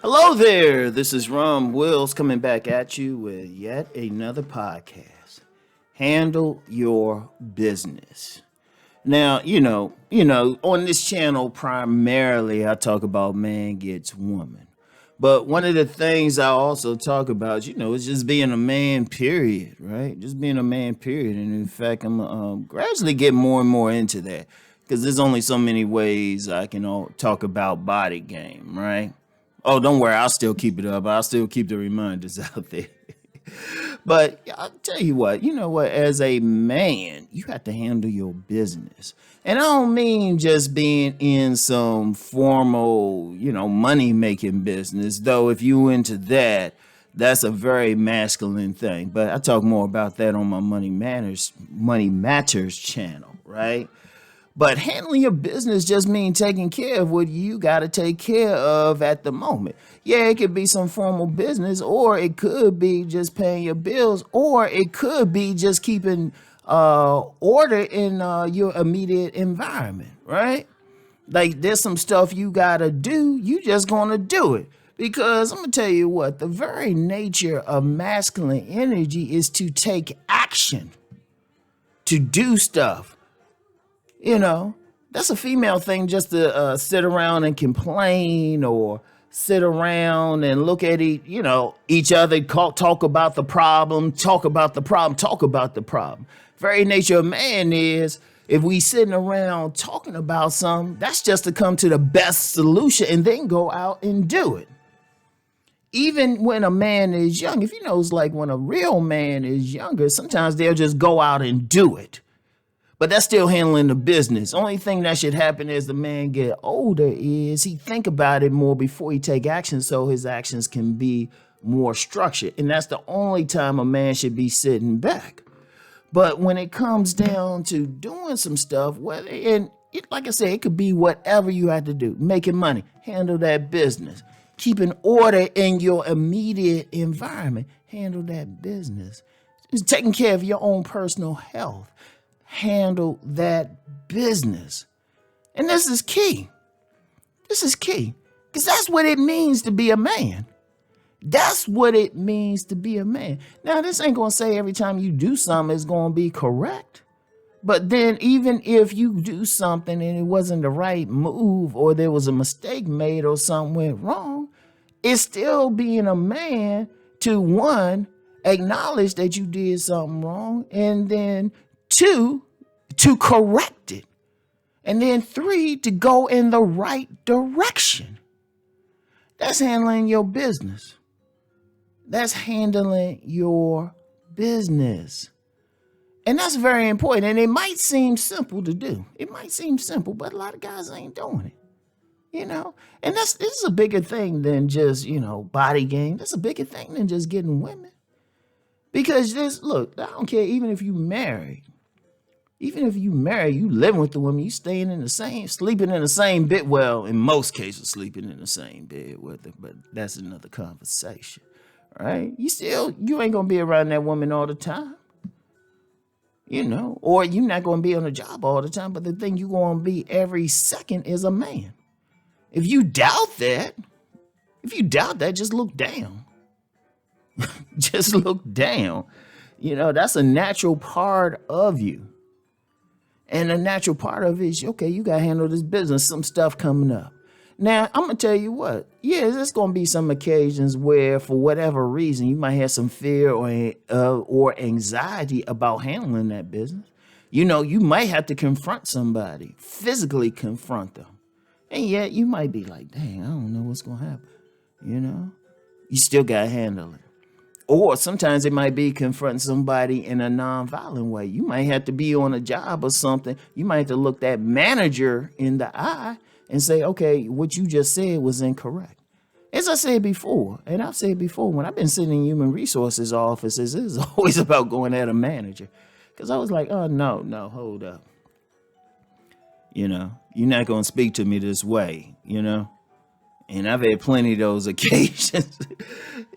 Hello there. This is Rom Wills coming back at you with yet another podcast. Handle your business. Now, on this channel primarily I talk about man gets woman. But one of the things I also talk about, is just being a man, period, right? Just being a man, period. And in fact, I'm gradually getting more and more into that because there's only so many ways I can talk about body game, right? Oh, don't worry, I'll still keep it up. I'll still keep the reminders out there. But I'll tell you what, as a man, you have to handle your business. And I don't mean just being in some formal, money making business, though if you into that, that's a very masculine thing. But I talk more about that on my Money Matters channel, right? But handling your business just means taking care of what you got to take care of at the moment. Yeah, it could be some formal business, or it could be just paying your bills, or it could be just keeping order in your immediate environment, right? Like there's some stuff you got to do, you just going to do it. Because I'm going to tell you what, the very nature of masculine energy is to take action, to do stuff. That's a female thing just to sit around and complain or sit around and look at each other, talk about the problem. Very nature of man is if we sitting around talking about something, that's just to come to the best solution and then go out and do it. Even when a man is young, if it's like when a real man is younger, sometimes they'll just go out and do it. But that's still handling the business. Only thing that should happen as the man get older is he think about it more before he take action so his actions can be more structured. And that's the only time a man should be sitting back. But when it comes down to doing some stuff, like I said, it could be whatever you have to do. Making money, handle that business. Keeping order in your immediate environment, handle that business. Just taking care of your own personal health. Handle that business. And this is key. Because that's what it means to be a man. That's what it means to be a man. Now, this ain't going to say every time you do something it's going to be correct. But then even if you do something and it wasn't the right move or there was a mistake made or something went wrong, it's still being a man to, one, acknowledge that you did something wrong, and then two, to correct it. And then three, to go in the right direction. That's handling your business. That's handling your business. And that's very important. And it might seem simple to do. It might seem simple, but a lot of guys ain't doing it. And this is a bigger thing than just, body game. That's a bigger thing than just getting women. Because I don't care, even if you married, you living with the woman, you sleeping in the same bed. Well, in most cases, sleeping in the same bed with her, but that's another conversation, right? You ain't gonna be around that woman all the time, or you're not gonna be on a job all the time. But the thing you gonna be every second is a man. If you doubt that, just look down. Just look down. That's a natural part of you. And a natural part of it is, okay, you got to handle this business, some stuff coming up. Now, I'm going to tell you what, there's going to be some occasions where, for whatever reason, you might have some fear or anxiety about handling that business. You might have to confront somebody, physically confront them. And yet you might be like, dang, I don't know what's going to happen. You still got to handle it. Or sometimes it might be confronting somebody in a nonviolent way. You might have to be on a job or something. You might have to look that manager in the eye and say, okay, what you just said was incorrect. As I said before, and I've said before, when I've been sitting in human resources offices, it's always about going at a manager. Because I was like, oh, no, hold up. You're not going to speak to me this way, And I've had plenty of those occasions,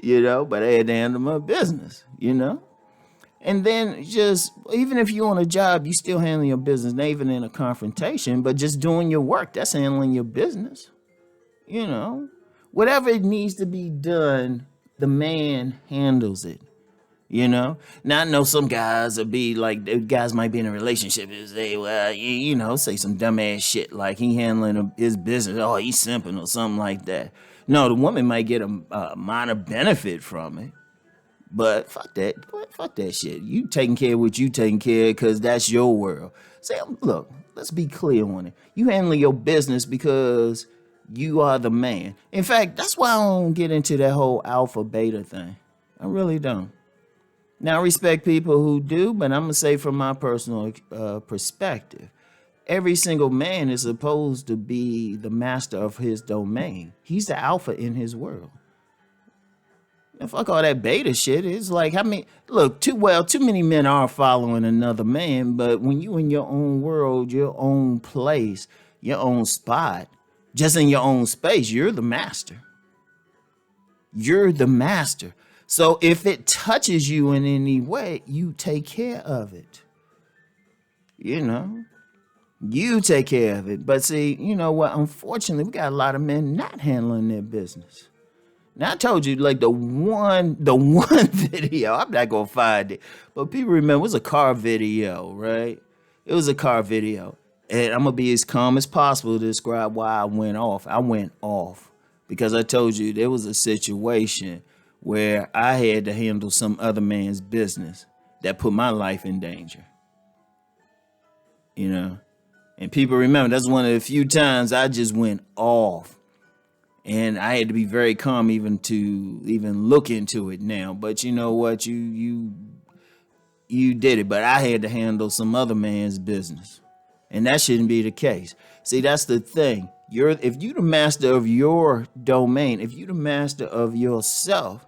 but I had to handle my business, And then just, even if you're on a job, you still handling your business, not even in a confrontation, but just doing your work, that's handling your business, Whatever it needs to be done, the man handles it. Now I know some guys will be like, guys might be in a relationship and say, well, say some dumbass shit like he handling his business. Oh, he's simping or something like that. No, the woman might get a minor benefit from it. But fuck that. Fuck that shit. You taking care of what you taking care of because that's your world. Say, look, let's be clear on it. You handling your business because you are the man. In fact, that's why I don't get into that whole alpha beta thing. I really don't. Now, I respect people who do, but I'm going to say from my personal perspective, every single man is supposed to be the master of his domain. He's the alpha in his world. And fuck all that beta shit. It's like, too many men are following another man, but when you in your own world, your own place, your own spot, just in your own space, you're the master. You're the master. So if it touches you in any way, you take care of it. You take care of it. But see, you know what? Unfortunately, we got a lot of men not handling their business. Now I told you, like the one video, I'm not gonna find it, but people remember it was a car video, right? It was a car video. And I'm gonna be as calm as possible to describe why I went off. I went off because I told you there was a situation where I had to handle some other man's business that put my life in danger. And people remember that's one of the few times I just went off. And I had to be very calm even look into it now. But you know what? You did it. But I had to handle some other man's business. And that shouldn't be the case. See, that's the thing. If you're the master of your domain, if you're the master of yourself,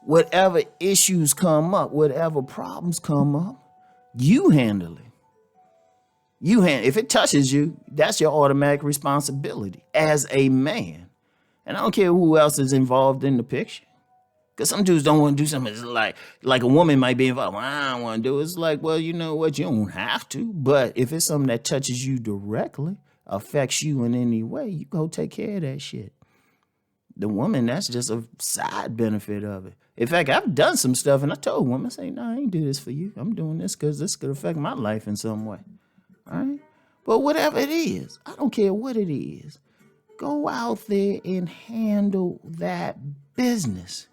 whatever issues come up, whatever problems come up, you handle it. If it touches you, that's your automatic responsibility as a man. And I don't care who else is involved in the picture. Because some dudes don't want to do something. It's like a woman might be involved. Well, I don't want to do it. It's like, well, you know what? You don't have to. But if it's something that touches you directly, affects you in any way, you go take care of that shit. The woman, that's just a side benefit of it. In fact, I've done some stuff and I told women, I say, no, I ain't do this for you. I'm doing this because this could affect my life in some way. All right? But whatever it is, I don't care what it is. Go out there and handle that business.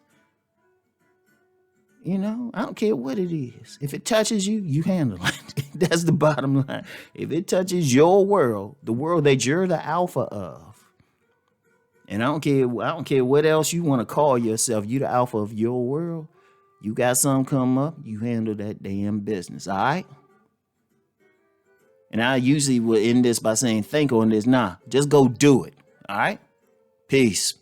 I don't care what it is. If it touches you, you handle it. That's the bottom line. If it touches your world, the world that you're the alpha of, and I don't care what else you want to call yourself, you the alpha of your world, you got something come up, you handle that damn business, all right? And I usually will end this by saying, think on this. Nah, just go do it. All right? Peace.